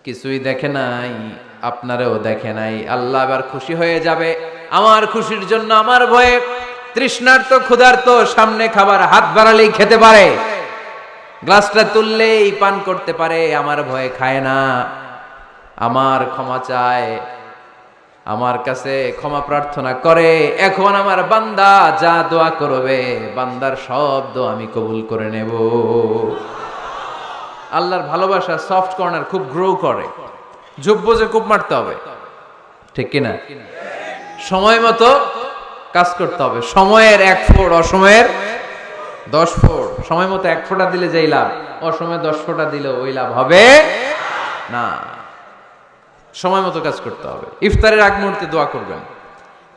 কিছুই দেখে নাই, আপনারেও দেখে নাই। আল্লাহ এবার খুশি হয়ে যাবে। আমার খুশির জন্য আমার ভয়ে তৃষ্ণার্ত ক্ষুধার্ত সামনে খাবার হাত বাড়ালেই খেতে পারে, গ্লাসটা তুললেই পান করতে পারে, আমার ভয়ে খায় না। আমার ক্ষমা চায়, আমার কাছে ক্ষমা প্রার্থনা করে। এখন আমার বান্দা যা দোয়া করবে, বান্দার সব দোয়া আমি কবুল করে নেব। আল্লাহর ভালোবাসা সফট কর্নার খুব গ্রো করে, যোগ্য যে খুব মারতে হবে, ঠিক কিনা? সময় মতো কাজ করতে হবে। সময়ের 1 ফোঁট, অসময়ের 10 ফোঁট। সময় মতো 1 ফোঁটা দিলে যেই লাভ, অসময়ে 10 ফোঁটা দিলে ওই লাভ হবে না। সময় মতো কাজ করতে হবে। ইফতারের আগ মুহূর্তে দোয়া করবেন।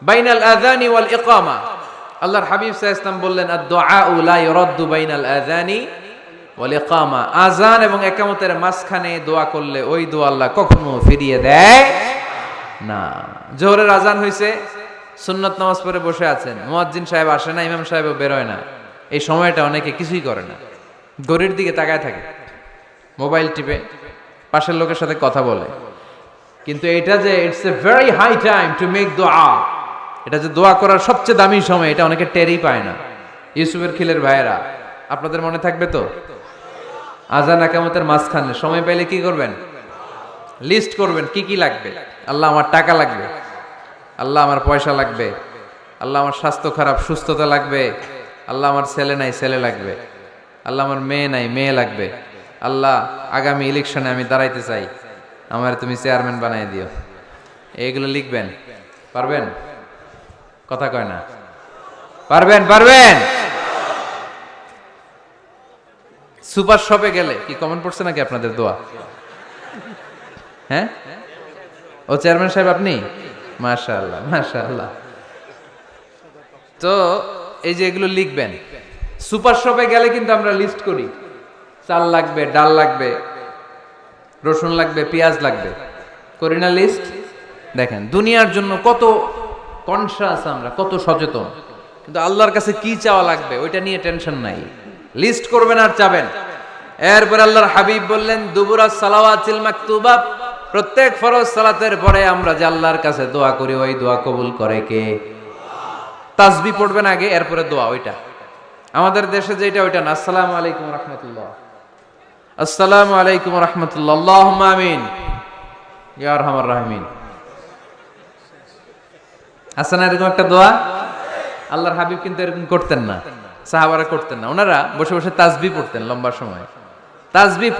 বাইনাল আযানি ওয়াল ইকামা, আল্লাহর হাবিব সাল্লাল্লাহু আলাইহি ওয়াসাল্লাম বললেন, আদ-দুআউ লা ইউরাদ্দু বাইনাল আযানি ওয়াল ইকামা। আযান এবং ইকামতের মাঝখানে দোয়া করলে ওই দোয়া আল্লাহ কখনো ফিরিয়ে দেয় না। জোহরের আযান হইছে, সুন্নাত নামাজ পড়ে বসে আছেন, মুয়াজ্জিন সাহেব আসে না, ইমাম সাহেবও বেরোয় না। এই সময়টা অনেকে কিছুই করে না, ঘড়ির দিকে তাকায় থাকে, মোবাইল টিপে, পাশের লোকের সাথে কথা বলে। কিন্তু এটা যে it's a very high time to make দোয়া, এটা যে দোয়া করার সবচেয়ে দামি সময়, এটা অনেকে টেরই পায় না। ইউসুফের খিলের ভাইয়েরা, আপনাদের মনে থাকবে তো? আযান ইকামতের মাঝখানে সময় পাইলে কি করবেন? লিস্ট করবেন কি কি লাগবে। আল্লাহ আমার টাকা লাগবে, আল্লাহ আমার পয়সা লাগবে, আল্লাহ আমার স্বাস্থ্য খারাপ সুস্থতা লাগবে, আল্লাহ আমার ছেলে নাই ছেলে লাগবে, আল্লাহ আমার মেয়ে নাই মেয়ে লাগবে, আল্লাহ আগামী ইলেকশনে আমি দাঁড়াইতে চাই, আমার তুমি চেয়ারম্যান বানাই দিও। এইগুলো লিখবেন। পারবেন? কথা কয় না। পারবেন? পারবেন? সুপার শপে গেলে কি কমেন্ট পড়ছে নাকি আপনাদের দোয়া? হ্যাঁ, ও চেয়ারম্যান সাহেব আপনি? মাশাআল্লাহ মাশাআল্লাহ। তো এই যে এগুলো লিখবেন। সুপার শপে গেলে কিন্তু আমরা লিস্ট করি, চাল লাগবে, ডাল লাগবে, রসুন লাগবে, পেঁয়াজ লাগবে, করি না লিস্ট? দেখেন দুনিয়ার জন্য কত কনশাস আমরা, কত সচেতন, কিন্তু আল্লাহর কাছে কি চাওয়া লাগবে ওইটা নিয়ে টেনশন নাই। লিস্ট করবেন আর চাবেন। এরপর আল্লাহর হাবিব বললেন, দুবুরাস সালাওয়াতিল মাকতুবা, প্রত্যেক ফরজ সালাতের পরে আমরা যে আল্লাহর কাছে দোয়া করি, ওই দোয়া কবুল করে কে? তাসবিহ পড়বেন আগে, এরপরে দোয়া। ওইটা আমাদের দেশে যেটা, ওইটা না। আসসালামু আলাইকুম রাহমাতুল্লাহ, আসসালামু আলাইকুম রাহমাতুল্লাহ, আল্লাহুম্মা আমিন ইয়া আরহামার রাহিমিন। আছে না এরকম একটা দোয়া? আল্লাহর হাবিব কিন্তু এরকম করতেন না, সাহাবারা করতেন না। ওনারা বসে বসে তাসবিহ পড়তেন লম্বা সময়। তাসবিহ